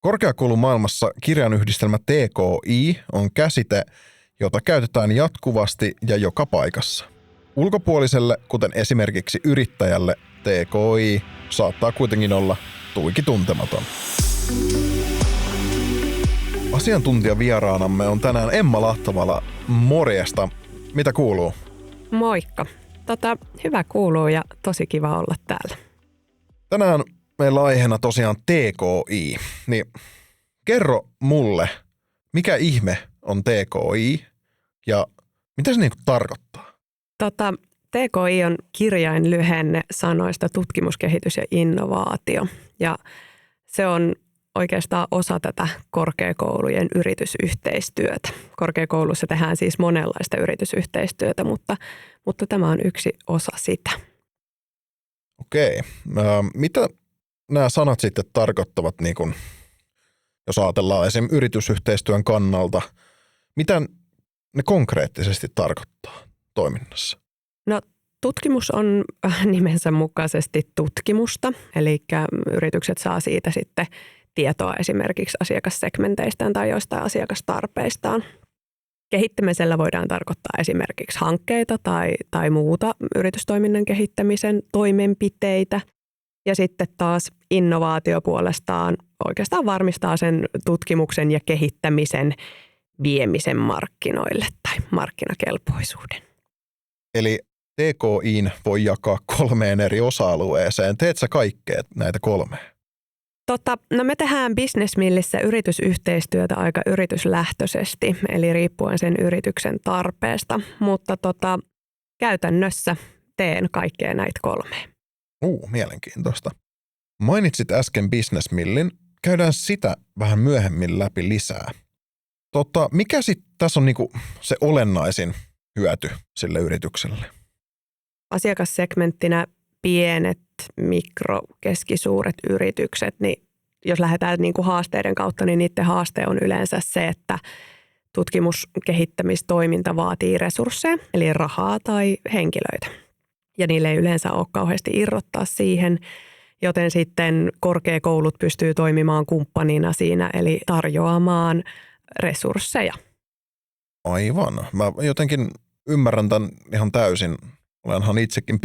Korkeakoulumaailmassa kirjainyhdistelmä TKI on käsite, jota käytetään jatkuvasti ja joka paikassa. Ulkopuoliselle, kuten esimerkiksi yrittäjälle, TKI saattaa kuitenkin olla tuiki tuntematon. Asiantuntijavieraanamme on tänään Emma Lahtavala. Morjesta. Mitä kuuluu? Moikka. Hyvä kuuluu ja tosi kiva olla täällä. Tänään meillä on aiheena tosiaan TKI. Niin kerro mulle, mikä ihme on TKI ja mitä se niinku tarkoittaa? TKI on kirjainlyhenne sanoista tutkimus, kehitys ja innovaatio. Ja se on oikeastaan osa tätä korkeakoulujen yritysyhteistyötä. Korkeakoulussa tehdään siis monenlaista yritysyhteistyötä, mutta tämä on yksi osa sitä. Okei. Mitä nämä sanat sitten tarkoittavat, niin kun, jos ajatellaan esimerkiksi yritysyhteistyön kannalta? Mitä ne konkreettisesti tarkoittaa toiminnassa? No, tutkimus on nimensä mukaisesti tutkimusta, eli yritykset saa siitä sitten tietoa esimerkiksi asiakassegmenteistään tai joistain asiakastarpeistaan. Kehittämisellä voidaan tarkoittaa esimerkiksi hankkeita tai muuta yritystoiminnan kehittämisen toimenpiteitä. Ja sitten taas innovaatio puolestaan oikeastaan varmistaa sen tutkimuksen ja kehittämisen viemisen markkinoille tai markkinakelpoisuuden. Eli TKI:n voi jakaa 3 eri osa-alueeseen. Teet sä kaikkea näitä 3? No me tehdään Business Millissä yritysyhteistyötä aika yrityslähtöisesti, eli riippuen sen yrityksen tarpeesta, mutta käytännössä teen kaikkea näitä 3. Mielenkiintoista. Mainitsit äsken Business Millin. Käydään sitä vähän myöhemmin läpi lisää. Mikä sitten tässä on niinku se olennaisin hyöty sille yritykselle? Asiakassegmenttinä pienet, mikro, keskisuuret yritykset, niin jos lähdetään niin kuin haasteiden kautta, niin niiden haaste on yleensä se, että tutkimuskehittämistoiminta vaatii resursseja, eli rahaa tai henkilöitä. Ja niille ei yleensä ole kauheasti irrottaa siihen, joten sitten korkeakoulut pystyy toimimaan kumppanina siinä, eli tarjoamaan resursseja. Aivan. Mä jotenkin ymmärrän tämän ihan täysin. Olenhan itsekin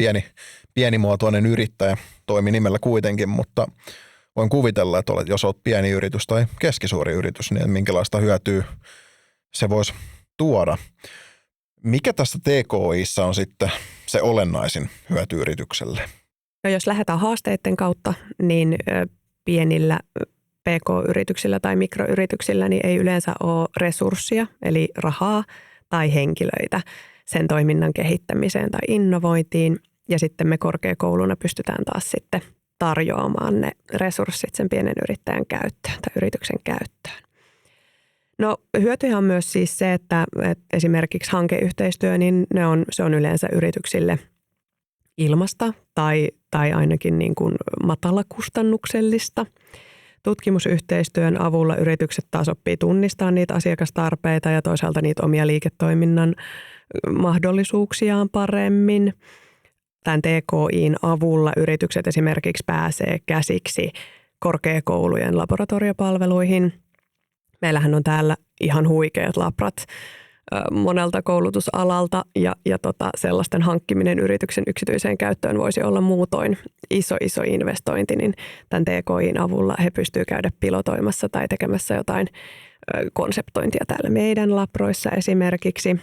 pienimuotoinen yrittäjä, toimi nimellä kuitenkin, mutta voin kuvitella, että jos olet pieni yritys tai keskisuuri yritys, niin minkälaista hyötyä se voisi tuoda. Mikä tässä TKI:ssa on sitten se olennaisin hyöty yritykselle? No jos lähdetään haasteiden kautta, niin pienillä PK-yrityksillä tai mikroyrityksillä niin ei yleensä ole resurssia, eli rahaa tai henkilöitä sen toiminnan kehittämiseen tai innovointiin. Ja sitten me korkeakouluna pystytään taas sitten tarjoamaan ne resurssit sen pienen yrittäjän käyttöön tai yrityksen käyttöön. No hyötyjä on myös siis se, että esimerkiksi hankeyhteistyö, niin se on yleensä yrityksille ilmasta tai ainakin niin kuin matalakustannuksellista. Tutkimusyhteistyön avulla yritykset taas oppii tunnistamaan niitä asiakastarpeita ja toisaalta niitä omia liiketoiminnan mahdollisuuksiaan paremmin. Tämän TKI:n avulla yritykset esimerkiksi pääsee käsiksi korkeakoulujen laboratoriopalveluihin. Meillähän on täällä ihan huikeat labrat monelta koulutusalalta ja sellaisten hankkiminen yrityksen yksityiseen käyttöön voisi olla muutoin iso investointi, niin tämän TKI:n avulla he pystyvät käydä pilotoimassa tai tekemässä jotain konseptointia täällä meidän labroissa esimerkiksi.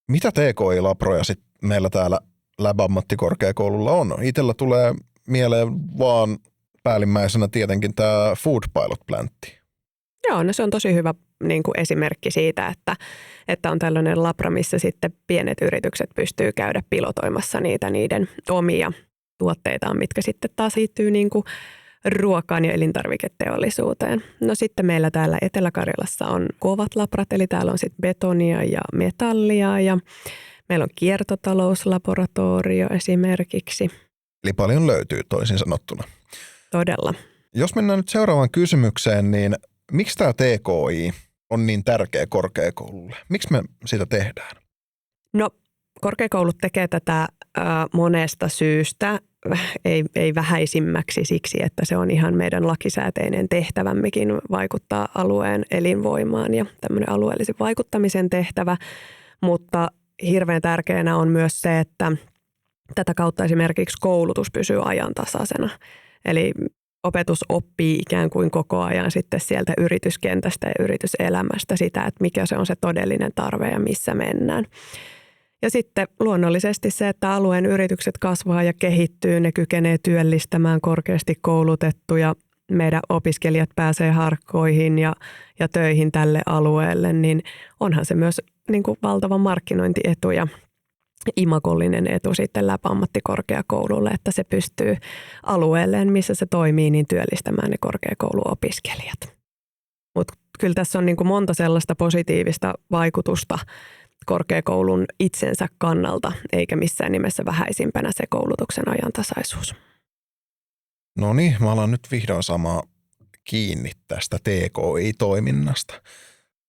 Mitä TKI-labroja sitten meillä täällä Lab-ammattikorkeakoululla on? Itsellä tulee mieleen vaan päällimmäisenä tietenkin tämä Food Pilot-pläntti. Joo, no se on tosi hyvä niin kuin esimerkki siitä, että on tällainen labra, missä sitten pienet yritykset pystyy käydä pilotoimassa niiden omia tuotteitaan, mitkä sitten taas liittyy niin kuin ruokaan ja elintarviketeollisuuteen. No sitten meillä täällä Etelä-Karjalassa on kovat labrat, eli täällä on sitten betonia ja metallia ja meillä on kiertotalouslaboratorio esimerkiksi. Eli paljon löytyy toisin sanottuna. Todella. Jos mennään nyt seuraavaan kysymykseen, niin miksi tämä TKI on niin tärkeä korkeakoululle? Miksi me sitä tehdään? No korkeakoulut tekee tätä monesta syystä. ei vähäisimmäksi siksi, että se on ihan meidän lakisääteinen tehtävämmekin vaikuttaa alueen elinvoimaan ja tämmöinen alueellisen vaikuttamisen tehtävä, mutta hirveän tärkeänä on myös se, että tätä kautta esimerkiksi koulutus pysyy ajantasaisena. Eli opetus oppii ikään kuin koko ajan sitten sieltä yrityskentästä ja yrityselämästä sitä, että mikä se on se todellinen tarve ja missä mennään. Ja sitten luonnollisesti se, että alueen yritykset kasvaa ja kehittyy, ne kykenee työllistämään korkeasti koulutettuja, meidän opiskelijat pääsee harkkoihin ja töihin tälle alueelle, niin onhan se myös niin kuin valtava markkinointietu ja imagollinen etu sitten Läpä-ammattikorkeakoululle, että se pystyy alueelleen, missä se toimii, niin työllistämään ne korkeakouluopiskelijat. Mutta kyllä tässä on niin kuin monta sellaista positiivista vaikutusta korkeakoulun itsensä kannalta, eikä missään nimessä vähäisimpänä se koulutuksen ajantasaisuus. No niin, mä alan nyt vihdoin saamaan kiinni tästä TKI-toiminnasta.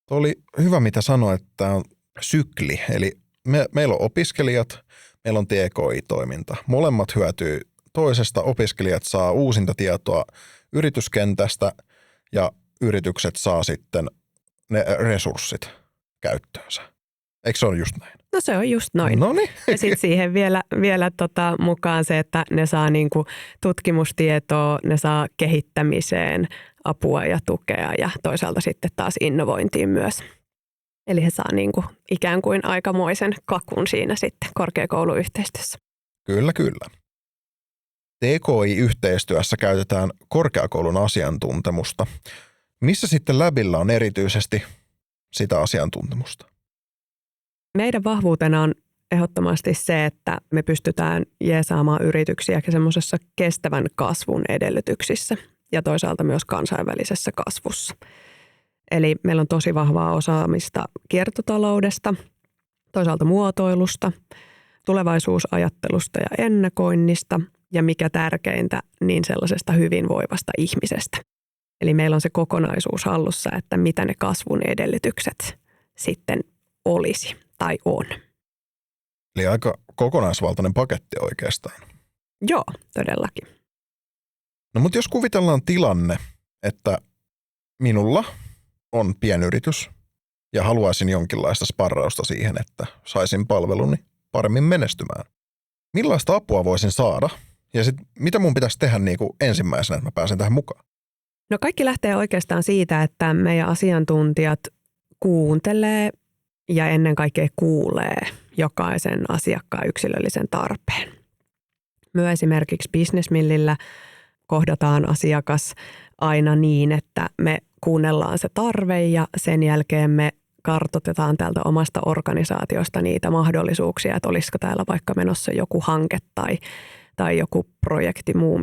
Tuo oli hyvä, mitä sanoit, että tämä on sykli, eli meillä on opiskelijat, meillä on TKI-toiminta. Molemmat hyötyy toisesta, opiskelijat saa uusinta tietoa yrityskentästä ja yritykset saa sitten ne resurssit käyttöönsä. Eikö se ole just näin? No se on just noin. Noniin. Ja sitten siihen vielä mukaan se, että ne saa niinku tutkimustietoa, ne saa kehittämiseen apua ja tukea ja toisaalta sitten taas innovointiin myös. Eli he saa niinku ikään kuin aikamoisen kakun siinä sitten korkeakouluyhteistyössä. Kyllä, kyllä. TKI-yhteistyössä käytetään korkeakoulun asiantuntemusta. Missä sitten Läbillä on erityisesti sitä asiantuntemusta? Meidän vahvuutena on ehdottomasti se, että me pystytään jeesaamaan yrityksiä semmoisessa kestävän kasvun edellytyksissä ja toisaalta myös kansainvälisessä kasvussa. Eli meillä on tosi vahvaa osaamista kiertotaloudesta, toisaalta muotoilusta, tulevaisuusajattelusta ja ennakoinnista ja mikä tärkeintä, niin sellaisesta hyvinvoivasta ihmisestä. Eli meillä on se kokonaisuus hallussa, että mitä ne kasvun edellytykset sitten olisi tai on. Eli aika kokonaisvaltainen paketti oikeastaan. Joo, todellakin. No mutta jos kuvitellaan tilanne, että minulla on pienyritys ja haluaisin jonkinlaista sparrausta siihen, että saisin palveluni paremmin menestymään. Millaista apua voisin saada ja sitten mitä mun pitäisi tehdä niin kuin ensimmäisenä, että mä pääsen tähän mukaan? No kaikki lähtee oikeastaan siitä, että meidän asiantuntijat kuuntelee ja ennen kaikkea kuulee jokaisen asiakkaan yksilöllisen tarpeen. Me esimerkiksi Business Millillä kohdataan asiakas aina niin, että me kuunnellaan se tarve ja sen jälkeen me kartoitetaan täältä omasta organisaatiosta niitä mahdollisuuksia, että olisiko täällä vaikka menossa joku hanke tai joku projekti muu,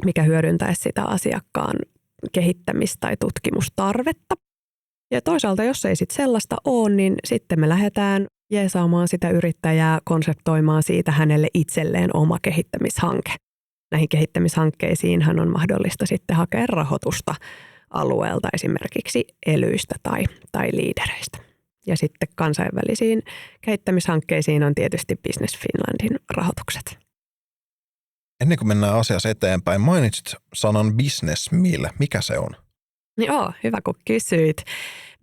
mikä hyödyntäisi sitä asiakkaan kehittämis- tai tutkimustarvetta. Ja toisaalta, jos ei sitten sellaista ole, niin sitten me lähdetään jeesaamaan sitä yrittäjää konseptoimaan siitä hänelle itselleen oma kehittämishanke. Näihin kehittämishankkeisiinhan on mahdollista sitten hakea rahoitusta alueelta, esimerkiksi elyistä tai liidereistä. Ja sitten kansainvälisiin kehittämishankkeisiin on tietysti Business Finlandin rahoitukset. Ennen kuin mennään asiassa eteenpäin, mainitsit sanan Business Mill. Mikä se on? Joo, hyvä kun kysyit.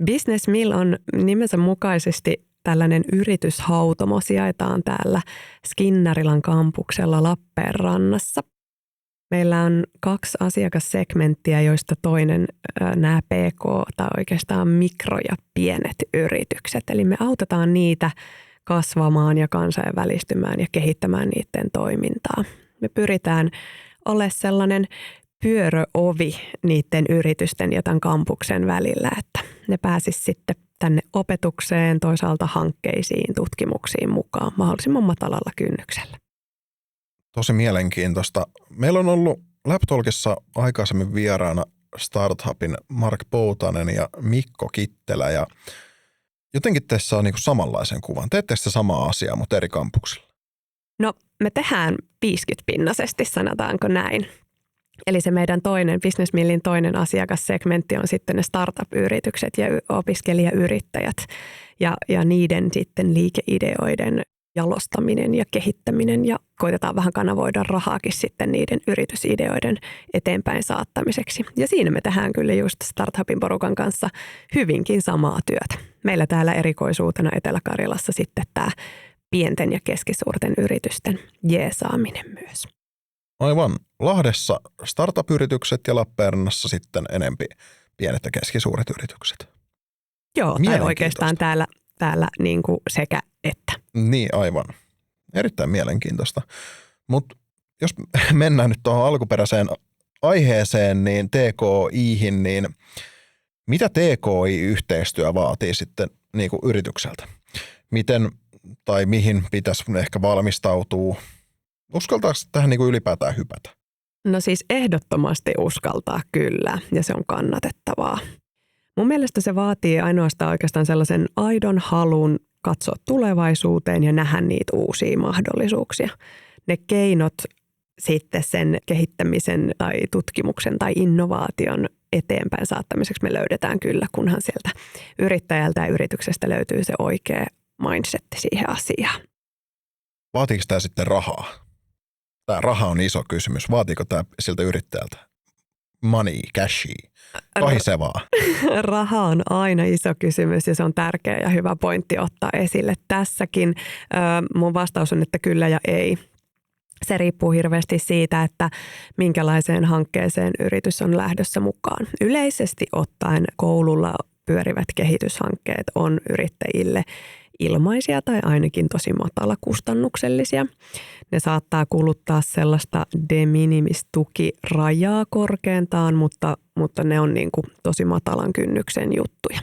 Business Mill on nimensä mukaisesti tällainen yrityshautomo, sijaitaan täällä Skinnarilan kampuksella Lappeenrannassa. Meillä on 2 asiakassegmenttiä, joista toinen nämä PK tai oikeastaan mikro- ja pienet yritykset. Eli me autetaan niitä kasvamaan ja kansainvälistymään ja kehittämään niiden toimintaa. Me pyritään olemaan sellainen pyöröovi niiden yritysten ja tämän kampuksen välillä, että ne pääsisi sitten tänne opetukseen, toisaalta hankkeisiin, tutkimuksiin mukaan mahdollisimman matalalla kynnyksellä. Tosi mielenkiintoista. Meillä on ollut LabTalkissa aikaisemmin vieraana Starthubin Mark Poutanen ja Mikko Kittelä ja jotenkin teissä saa niinku samanlaisen kuvan. Teette sitä samaa asiaa, mutta eri kampuksilla. No me tehdään 50-pinnaisesti, sanotaanko näin. Eli se meidän toinen, Business Millin toinen asiakassegmentti on sitten ne startup-yritykset ja opiskelijayrittäjät ja niiden sitten liikeideoiden jalostaminen ja kehittäminen ja koitetaan vähän kanavoida rahaakin sitten niiden yritysideoiden eteenpäin saattamiseksi. Ja siinä me tehdään kyllä just Startupin porukan kanssa hyvinkin samaa työtä. Meillä täällä erikoisuutena Etelä-Karjalassa sitten tämä pienten ja keskisuurten yritysten jeesaaminen myös. Aivan. Lahdessa startup-yritykset ja Lappeenrannassa sitten enempi pienet ja keskisuuret yritykset. Joo, tai oikeastaan täällä niin kuin sekä että. Niin, aivan. Erittäin mielenkiintoista. Mutta jos mennään nyt tuohon alkuperäiseen aiheeseen, niin TKI:hin, niin mitä TKI-yhteistyö vaatii sitten niin kuin yritykseltä? Miten tai mihin pitäisi ehkä valmistautua? Uskaltaako tähän niin kuin ylipäätään hypätä? No siis ehdottomasti uskaltaa kyllä, ja se on kannatettavaa. Mun mielestä se vaatii ainoastaan oikeastaan sellaisen aidon halun katsoa tulevaisuuteen ja nähdä niitä uusia mahdollisuuksia. Ne keinot sitten sen kehittämisen tai tutkimuksen tai innovaation eteenpäin saattamiseksi me löydetään kyllä, kunhan sieltä yrittäjältä ja yrityksestä löytyy se oikea mindsetti siihen asiaan. Vaatiiko tämä sitten rahaa? Tämä raha on iso kysymys. Vaatiiko tämä siltä yrittäjältä money, cashia, kahisevaa? Raha on aina iso kysymys ja se on tärkeä ja hyvä pointti ottaa esille tässäkin. Mun vastaus on, että kyllä ja ei. Se riippuu hirveästi siitä, että minkälaiseen hankkeeseen yritys on lähdössä mukaan. Yleisesti ottaen koululla pyörivät kehityshankkeet on yrittäjille ilmaisia tai ainakin tosi matalakustannuksellisia. Ne saattaa kuluttaa sellaista de minimis tukirajaa korkeintaan, mutta ne on niin kuin tosi matalan kynnyksen juttuja.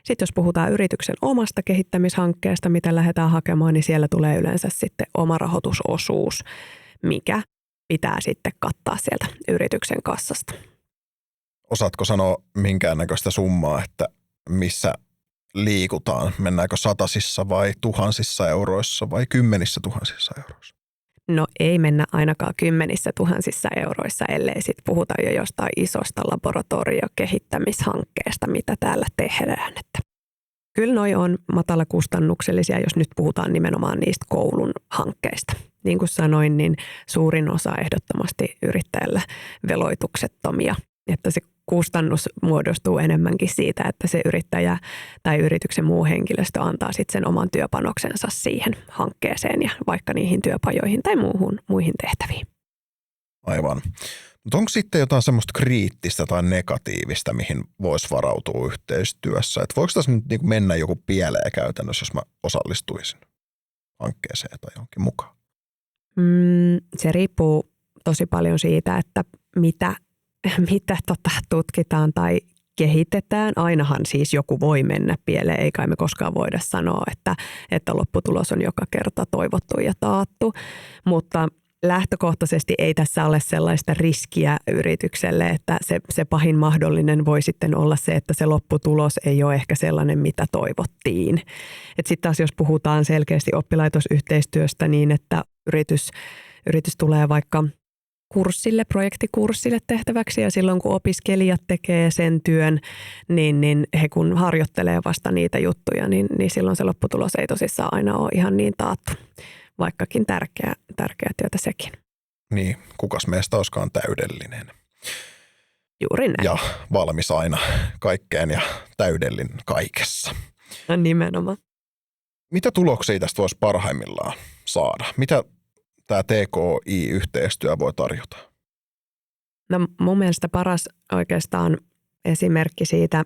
Sitten jos puhutaan yrityksen omasta kehittämishankkeesta, mitä lähdetään hakemaan, niin siellä tulee yleensä sitten oma rahoitusosuus, mikä pitää sitten kattaa sieltä yrityksen kassasta. Osaatko sanoa minkäännäköistä summaa, että missä liikutaan? Mennäänkö satasissa vai tuhansissa euroissa vai kymmenissä tuhansissa euroissa? No ei mennä ainakaan kymmenissä tuhansissa euroissa, ellei sitten puhuta jo jostain isosta laboratoriokehittämishankkeesta, mitä täällä tehdään. Että kyllä noi on matalakustannuksellisia, jos nyt puhutaan nimenomaan niistä koulun hankkeista. Niin kuin sanoin, niin suurin osa ehdottomasti yrittäjällä veloituksettomia, että se kustannus muodostuu enemmänkin siitä, että se yrittäjä tai yrityksen muu henkilöstö antaa sitten sen oman työpanoksensa siihen hankkeeseen ja vaikka niihin työpajoihin tai muihin tehtäviin. Aivan. Mutta onko sitten jotain semmoista kriittistä tai negatiivista, mihin voisi varautua yhteistyössä? Et voiko tässä nyt niinku mennä joku pieleen käytännössä, jos mä osallistuisin hankkeeseen tai johonkin mukaan? Se riippuu tosi paljon siitä, että mitä tutkitaan tai kehitetään. Ainahan siis joku voi mennä pieleen, ei kai me koskaan voida sanoa, että lopputulos on joka kerta toivottu ja taattu, mutta lähtökohtaisesti ei tässä ole sellaista riskiä yritykselle, että se pahin mahdollinen voi sitten olla se, että se lopputulos ei ole ehkä sellainen, mitä toivottiin. Sitten taas jos puhutaan selkeästi oppilaitosyhteistyöstä niin, että yritys tulee vaikka projektikurssille tehtäväksi ja silloin kun opiskelijat tekee sen työn, niin he kun harjoittelee vasta niitä juttuja, niin silloin se lopputulos ei tosissaan aina ole ihan niin taattu, vaikkakin tärkeä työtä sekin. Niin, kukas meistä olisikaan täydellinen. Juuri näin. Ja valmis aina kaikkeen ja täydellinen kaikessa. No, nimenomaan. Mitä tuloksia tästä voisi parhaimmillaan saada? Mitä tämä TKI-yhteistyö voi tarjota? No mun mielestä paras oikeastaan esimerkki siitä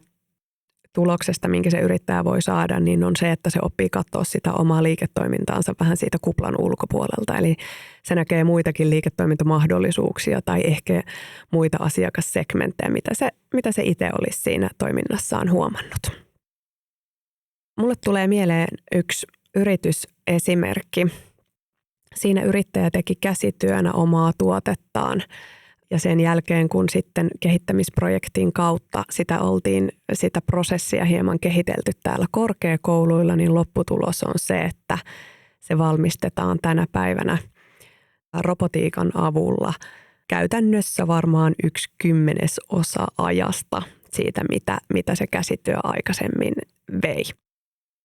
tuloksesta, minkä se yrittäjä voi saada, niin on se, että se oppii katsoa sitä omaa liiketoimintaansa vähän siitä kuplan ulkopuolelta. Eli se näkee muitakin liiketoimintamahdollisuuksia tai ehkä muita asiakassegmenttejä, mitä se itse olisi siinä toiminnassaan huomannut. Mulle tulee mieleen yksi yritysesimerkki. Siinä yrittäjä teki käsityönä omaa tuotettaan ja sen jälkeen, kun sitten kehittämisprojektin kautta sitä prosessia hieman kehitelty täällä korkeakouluilla, niin lopputulos on se, että se valmistetaan tänä päivänä robotiikan avulla käytännössä varmaan 1/10 ajasta siitä, mitä se käsityö aikaisemmin vei.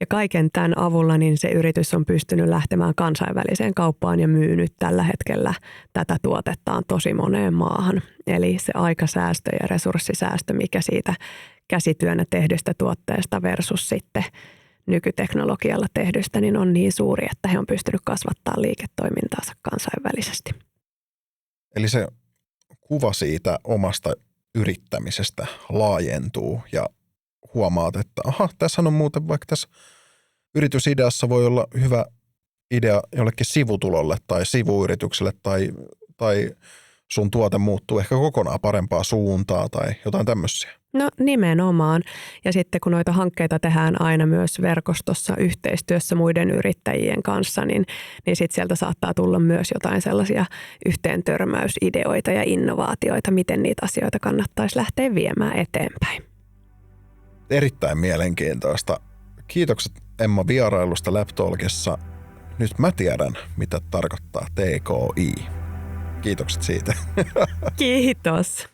Ja kaiken tämän avulla niin se yritys on pystynyt lähtemään kansainväliseen kauppaan ja myynyt tällä hetkellä tätä tuotettaan tosi moneen maahan. Eli se aikasäästö ja resurssisäästö, mikä siitä käsityönä tehdystä tuotteesta versus sitten nykyteknologialla tehdystä, niin on niin suuri, että he on pystynyt kasvattaa liiketoimintaansa kansainvälisesti. Eli se kuva siitä omasta yrittämisestä laajentuu ja huomaat, että tässä on muuten vaikka tässä yritysideassa voi olla hyvä idea jollekin sivutulolle tai sivuyritykselle tai sun tuote muuttuu ehkä kokonaan parempaa suuntaa tai jotain tämmöisiä. No nimenomaan. Ja sitten kun noita hankkeita tehdään aina myös verkostossa yhteistyössä muiden yrittäjien kanssa, niin sitten sieltä saattaa tulla myös jotain sellaisia yhteentörmäysideoita ja innovaatioita, miten niitä asioita kannattaisi lähteä viemään eteenpäin. Erittäin mielenkiintoista. Kiitokset Emma vierailusta LabTalkissa. Nyt mä tiedän, mitä tarkoittaa TKI. Kiitokset siitä. Kiitos.